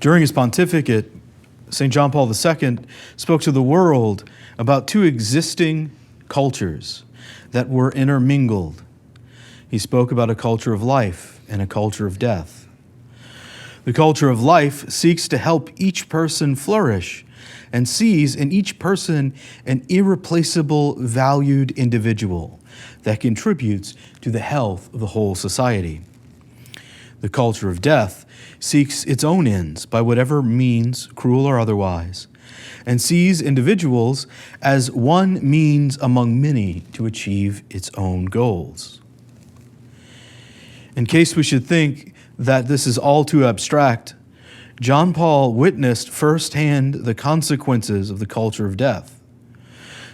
During his pontificate, St. John Paul II spoke to the world about two existing cultures that were intermingled. He spoke about a culture of life and a culture of death. The culture of life seeks to help each person flourish and sees in each person an irreplaceable, valued individual that contributes to the health of the whole society. The culture of death seeks its own ends by whatever means, cruel or otherwise, and sees individuals as one means among many to achieve its own goals. In case we should think that this is all too abstract, John Paul witnessed firsthand the consequences of the culture of death.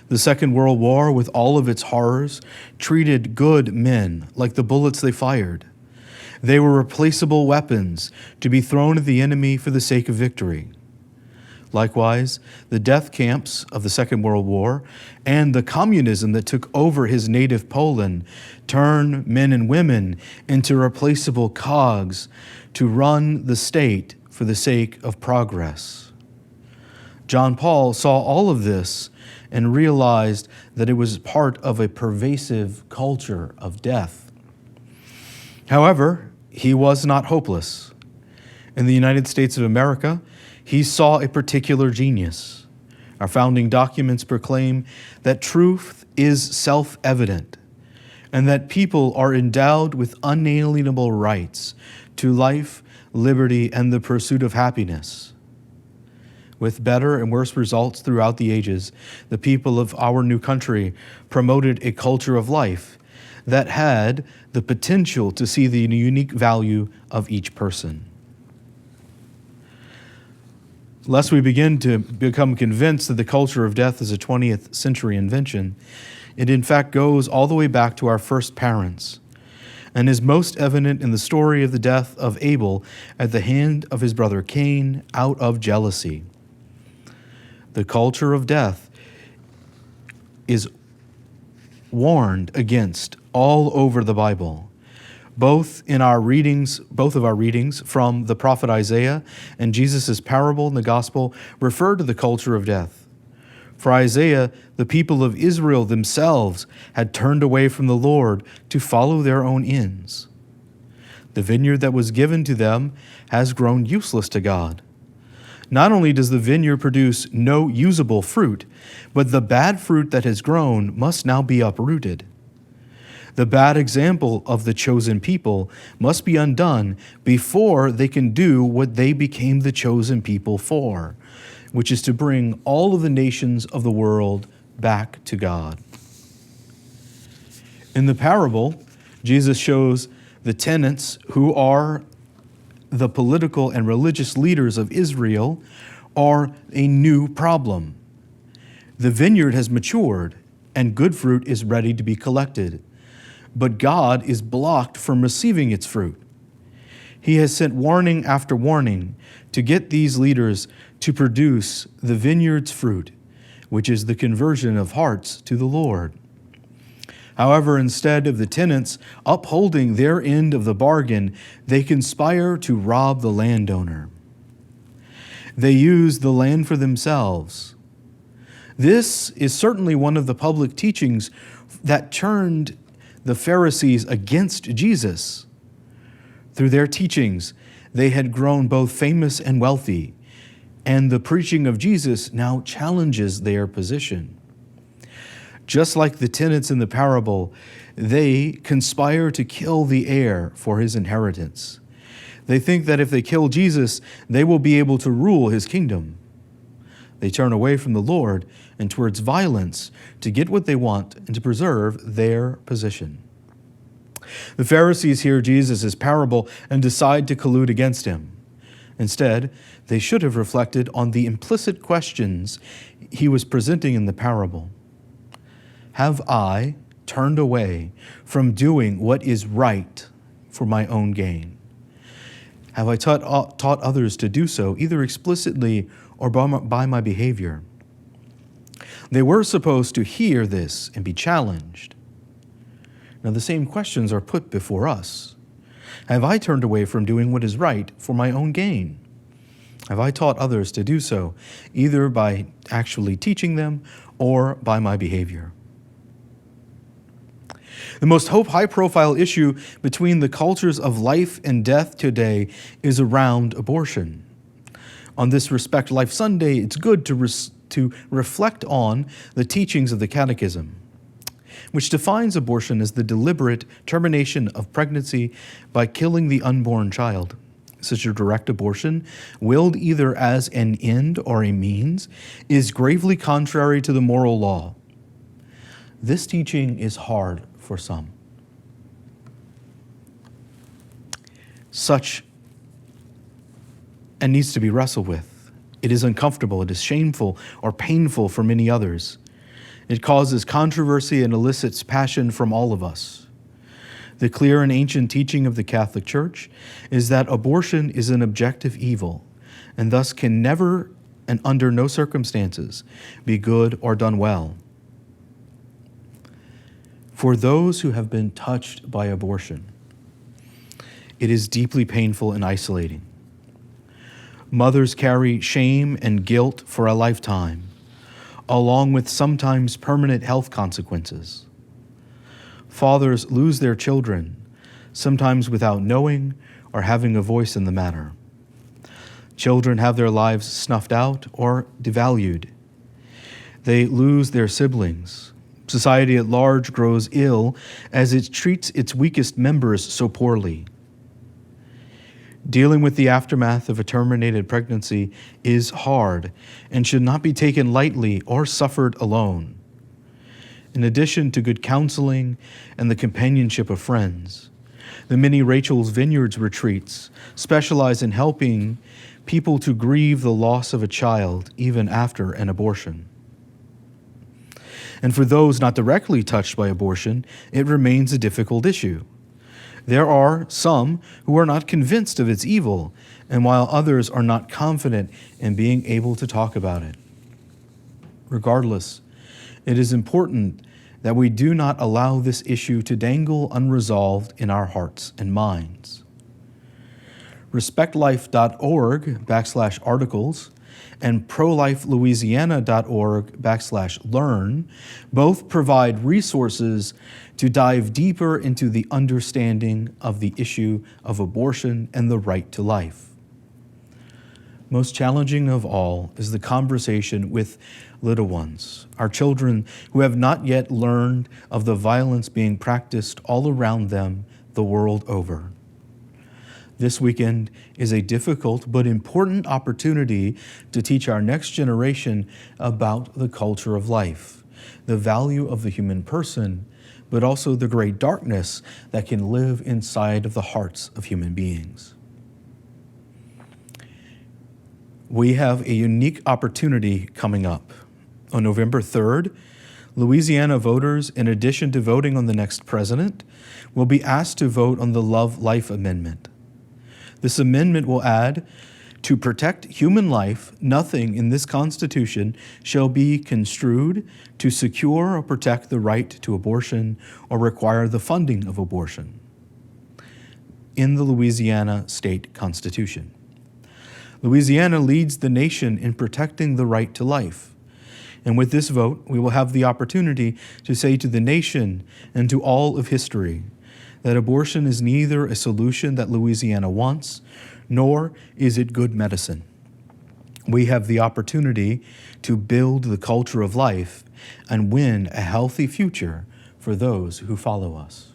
The Second World War, with all of its horrors, treated good men like the bullets they fired. They were replaceable weapons to be thrown at the enemy for the sake of victory. Likewise, the death camps of the Second World War and the communism that took over his native Poland turned men and women into replaceable cogs to run the state for the sake of progress. John Paul saw all of this and realized that it was part of a pervasive culture of death. However, he was not hopeless. In the United States of America, he saw a particular genius. Our founding documents proclaim that truth is self-evident and that people are endowed with unalienable rights to life, liberty, and the pursuit of happiness. With better and worse results throughout the ages, the people of our new country promoted a culture of life that had the potential to see the unique value of each person. Lest we begin to become convinced that the culture of death is a 20th century invention, it in fact goes all the way back to our first parents and is most evident in the story of the death of Abel at the hand of his brother Cain out of jealousy. The culture of death is warned against all over the Bible, both of our readings from the prophet Isaiah and Jesus' parable in the gospel refer to the culture of death. For Isaiah, the people of Israel themselves had turned away from the Lord to follow their own ends. The vineyard that was given to them has grown useless to God. Not only does the vineyard produce no usable fruit, but the bad fruit that has grown must now be uprooted. The bad example of the chosen people must be undone before they can do what they became the chosen people for, which is to bring all of the nations of the world back to God. In the parable, Jesus shows the tenants who are the political and religious leaders of Israel are a new problem. The vineyard has matured and good fruit is ready to be collected, but God is blocked from receiving its fruit. He has sent warning after warning to get these leaders to produce the vineyard's fruit, which is the conversion of hearts to the Lord. However, instead of the tenants upholding their end of the bargain, they conspire to rob the landowner. They use the land for themselves. This is certainly one of the public teachings that turned the Pharisees against Jesus. Through their teachings, they had grown both famous and wealthy, and the preaching of Jesus now challenges their position. Just like the tenants in the parable, they conspire to kill the heir for his inheritance. They think that if they kill Jesus, they will be able to rule his kingdom. They turn away from the Lord and towards violence to get what they want and to preserve their position. The Pharisees hear Jesus' parable and decide to collude against him. Instead, they should have reflected on the implicit questions he was presenting in the parable. Have I turned away from doing what is right for my own gain? Have I taught others to do so, either explicitly or by my behavior? They were supposed to hear this and be challenged. Now, the same questions are put before us. Have I turned away from doing what is right for my own gain? Have I taught others to do so, either by actually teaching them or by my behavior? The most high-profile issue between the cultures of life and death today is around abortion. On this Respect Life Sunday, it's good to reflect on the teachings of the Catechism, which defines abortion as the deliberate termination of pregnancy by killing the unborn child. Such a direct abortion, willed either as an end or a means, is gravely contrary to the moral law. This teaching is hard for some. And needs to be wrestled with. It is uncomfortable, it is shameful or painful for many others. It causes controversy and elicits passion from all of us. The clear and ancient teaching of the Catholic Church is that abortion is an objective evil and thus can never and under no circumstances be good or done well. For those who have been touched by abortion, it is deeply painful and isolating. Mothers carry shame and guilt for a lifetime, along with sometimes permanent health consequences. Fathers lose their children, sometimes without knowing or having a voice in the matter. Children have their lives snuffed out or devalued. They lose their siblings. Society at large grows ill as it treats its weakest members so poorly. Dealing with the aftermath of a terminated pregnancy is hard and should not be taken lightly or suffered alone. In addition to good counseling and the companionship of friends, the many Rachel's Vineyards retreats specialize in helping people to grieve the loss of a child even after an abortion. And for those not directly touched by abortion, it remains a difficult issue. There are some who are not convinced of its evil, and while others are not confident in being able to talk about it. Regardless, it is important that we do not allow this issue to dangle unresolved in our hearts and minds. RespectLife.org/articles and ProLifeLouisiana.org/learn both provide resources to dive deeper into the understanding of the issue of abortion and the right to life. Most challenging of all is the conversation with little ones, our children who have not yet learned of the violence being practiced all around them the world over. This weekend is a difficult but important opportunity to teach our next generation about the culture of life, the value of the human person, but also the great darkness that can live inside of the hearts of human beings. We have a unique opportunity coming up. On November 3rd, Louisiana voters, in addition to voting on the next president, will be asked to vote on the Love Life Amendment. This amendment will add, to protect human life, nothing in this Constitution shall be construed to secure or protect the right to abortion or require the funding of abortion. In the Louisiana State Constitution. Louisiana leads the nation in protecting the right to life. And with this vote, we will have the opportunity to say to the nation and to all of history that abortion is neither a solution that Louisiana wants, nor is it good medicine. We have the opportunity to build the culture of life and win a healthy future for those who follow us.